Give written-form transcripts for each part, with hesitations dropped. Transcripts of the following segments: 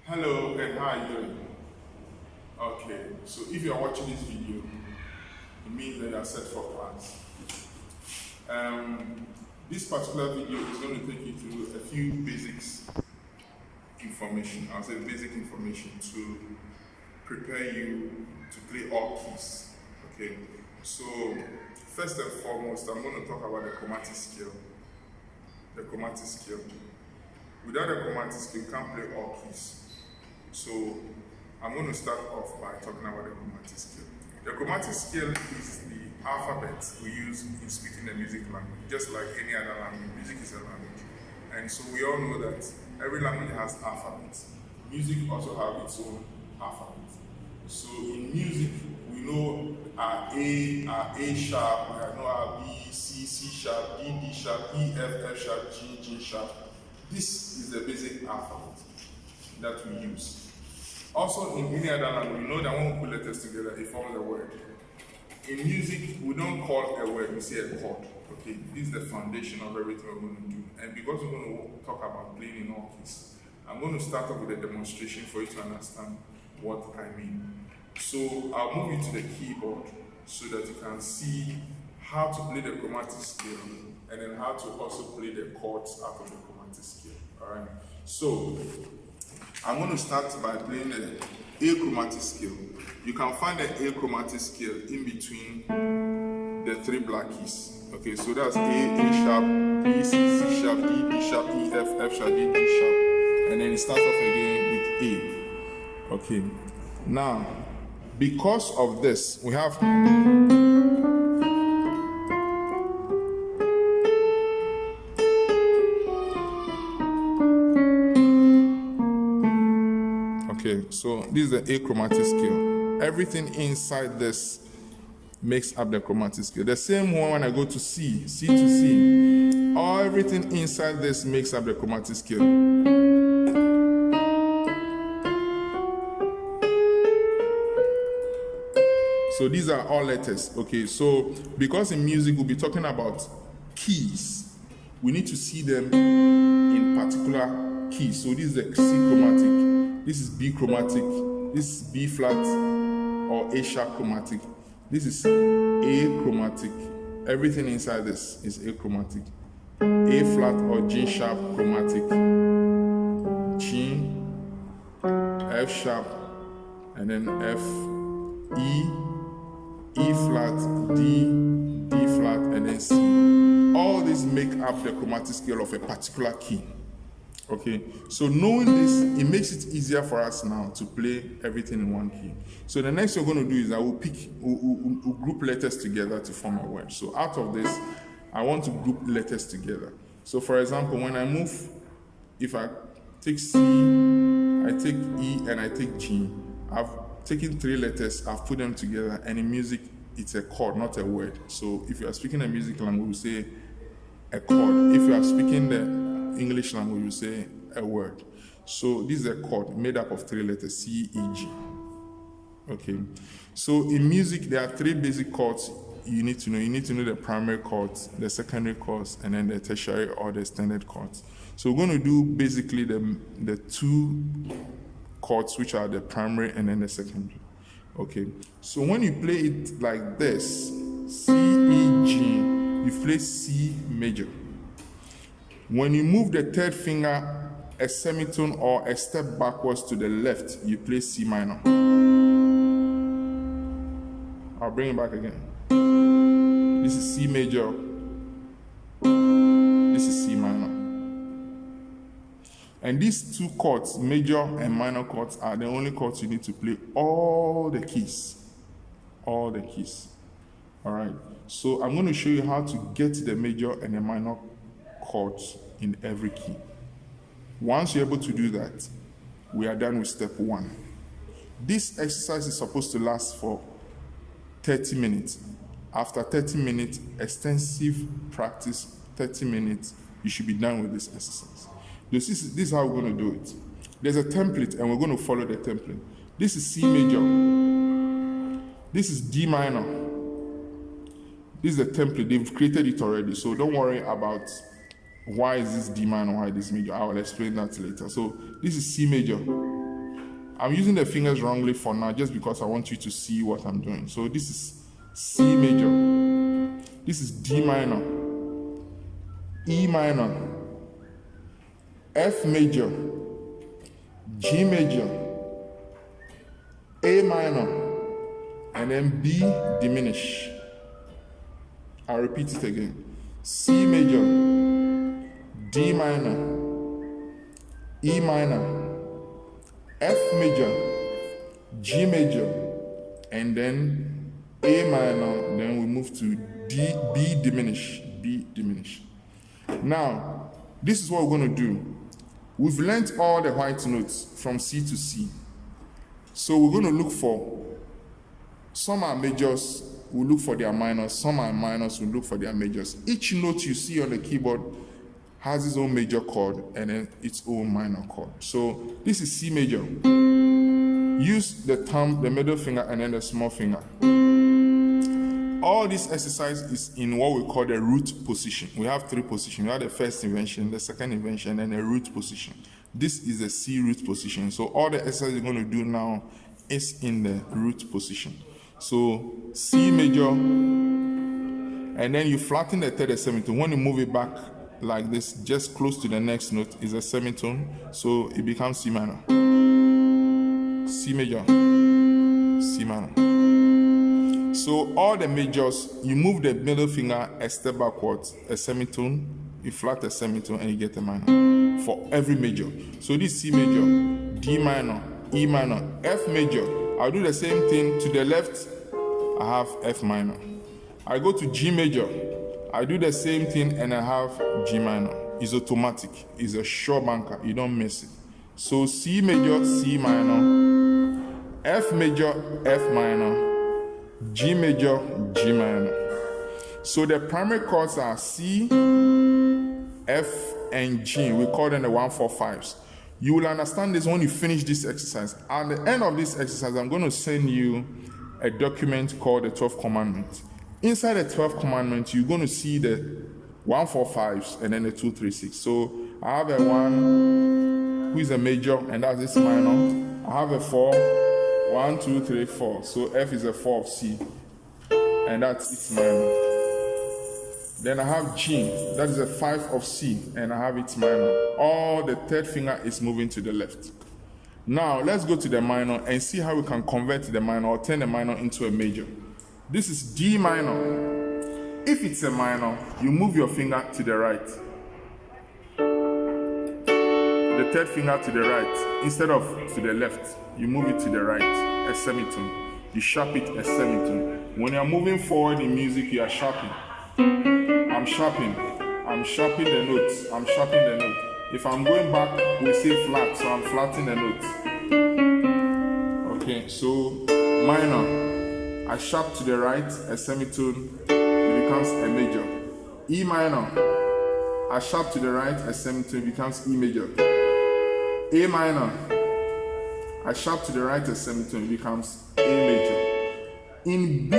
Hello, and how are you doing? Okay, so if you are watching this video, it means that you are set for class. This particular video is going to take you through a few basics information. I'll say basic information to prepare you to play all keys. Okay, so first and foremost, I'm going to talk about the chromatic scale. The chromatic scale. Without the chromatic scale, you can't play all keys. So I'm going to start off by talking about the chromatic scale. The chromatic scale is the alphabet we use in speaking the music language. Just like any other language, music is a language. And so we all know that every language has alphabets. Music also has its own alphabet. So in music, we know our A sharp, we know our B, C, C sharp, D, D sharp, E, F sharp, G, G sharp. This is the basic alphabet that we use. Also, in any other language, we know that when we put letters together, it forms a word. In music, we don't call a word, we say a chord. Okay, this is the foundation of everything we're going to do. And because we're going to talk about playing in all keys, I'm going to start off with a demonstration for you to understand what I mean. So I'll move you to the keyboard so that you can see how to play the chromatic scale and then how to also play the chords out of the chromatic scale. All right. So I'm going to start by playing the A chromatic scale. You can find the A chromatic scale in between the three black keys. Okay, so that's A sharp, B, C, C sharp, D, D sharp, E, F sharp, D, D sharp. And then it starts off again with A. Okay, now, because of this, we have okay, so this is the A chromatic scale. Everything inside this makes up the chromatic scale. The same one when I go to C, C to C. Everything inside this makes up the chromatic scale. So these are all letters. Okay, so because in music we'll be talking about keys, we need to see them in particular keys. So this is the C chromatic, this is B chromatic, this is B flat or A sharp chromatic, this is A chromatic. Everything inside this is A chromatic. A flat or G sharp chromatic, G, F sharp, and then F, E flat, D flat, and then C. All these make up the chromatic scale of a particular key. Okay, so knowing this, it makes it easier for us now to play everything in one key. So the next thing we're going to do is I will we'll group letters together to form a word. So out of this, I want to group letters together. So for example, when I move, if I take C, I take E, and I take G, I've taken three letters, I've put them together, and in music, it's a chord, not a word. So if you are speaking a music language, we say a chord. If you are speaking the English language, you say a word. So this is a chord made up of three letters, C, E, G. Okay. So in music, there are three basic chords you need to know. You need to know the primary chords, the secondary chords, and then the tertiary or the standard chords. So we're going to do basically the two chords, which are the primary and then the secondary. Okay. So when you play it like this, C, E, G, you play C major. When you move the third finger a semitone or a step backwards to the left, you play C minor. I'll bring it back again. This is C major. This is C minor. And these two chords, major and minor chords, are the only chords you need to play all the keys. All the keys. All right. So I'm going to show you how to get the major and the minor chords in every key. Once you're able to do that, we are done with step one. This exercise is supposed to last for 30 minutes. After 30 minutes, extensive practice, 30 minutes, you should be done with this exercise. This is how we're going to do it. There's a template, and we're going to follow the template. This is C major. This is D minor. This is the template. They've created it already, so don't worry about why is this D minor, why is this major. I will explain that later. So this is C major. I'm using the fingers wrongly for now just because I want you to see what I'm doing. So this is C major. This is D minor, E minor, F major, G major, A minor, and then B diminish. I'll repeat it again. C major, D minor, E minor, F major, G major, and then A minor, then we move to B diminish, B diminish. Now, this is what we're going to do. We've learned all the white notes from C to C. So we're going to look for, some are majors, we'll look for their minors, some are minors, we'll look for their majors. Each note you see on the keyboard has its own major chord and then its own minor chord. So this is C major. Use the thumb, the middle finger, and then the small finger. All this exercise is in what we call the root position. We have 3 positions. We have the first inversion, the second inversion, and the root position. This is the C root position. So all the exercise you're going to do now is in the root position. So C major, and then you flatten the third semitone. When you move it back like this, just close to the next note is a semitone, so it becomes C minor. C major, C minor. So all the majors, you move the middle finger a step backwards, a semitone, you flat a semitone, and you get a minor for every major. So this C major, D minor, E minor, F major. I'll do the same thing to the left. I have F minor. I go to G major. I do the same thing and I have G minor. It's automatic. It's a sure banker. You don't miss it. So C major, C minor, F major, F minor, G major, G minor. So the primary chords are C, F, and G. We call them the 1-4-5s. You will understand this when you finish this exercise. At the end of this exercise, I'm going to send you a document called the 12 Commandments. Inside the 12 Commandments, you're going to see the 1-4-5s and then the 2-3-6. So I have a 1 who is a major, and that's this minor. I have a 4, 1, 2, 3, 4. So F is a 4 of C, and that's its minor. Then I have G, that is a 5 of C, and I have its minor. All the third finger is moving to the left. Now, let's go to the minor and see how we can convert the minor or turn the minor into a major. This is D minor. If it's a minor, you move your finger to the right. The third finger to the right. Instead of to the left, you move it to the right, a semitone. You sharp it, a semitone. When you're moving forward in music, you are sharping. I'm sharping the notes. I'm sharping the note. If I'm going back, we say flat, so I'm flattening the notes. Okay, so minor, I sharp to the right, a semitone, it becomes a major. E minor, I sharp to the right, a semitone, it becomes E major. A minor, I sharp to the right, a semitone, it becomes A major. In B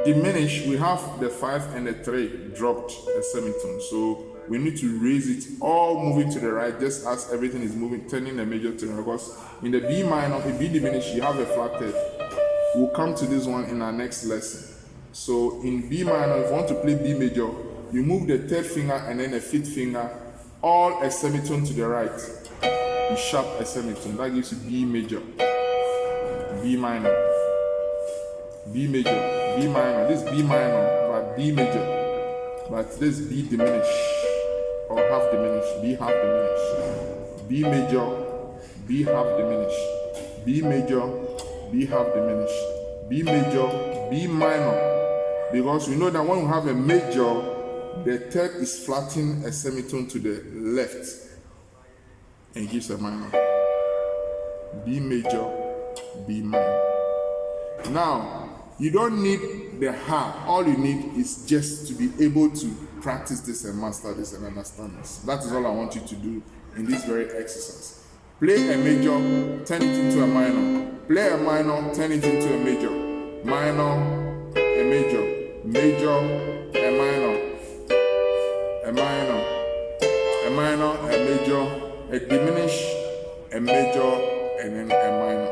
diminish, we have the 5 and the 3 dropped a semitone, so we need to raise it, all moving to the right, just as everything is moving, turning the major to the right. Because in the B minor, in B diminished, you have a flat third. We'll come to this one in our next lesson. So in B minor, if you want to play B major, you move the third finger and then the fifth finger, all a semitone to the right. You sharp a semitone. That gives you B major, B minor, B major, B minor. This B minor, but B major, but this B diminished. Or half diminished, B half diminished, B major, B half diminished, B major, B half diminished, B major, B minor. Because we know that when we have a major, the third is flattening a semitone to the left and gives a minor. B major, B minor. Now, you don't need the ha. All you need is just to be able to practice this and master this and understand this. That is all I want you to do in this very exercise. Play a major, turn it into a minor. Play a minor, turn it into a major. Minor, a major. Major, a minor. A minor. A minor, a major. A diminish, a major, and then a minor.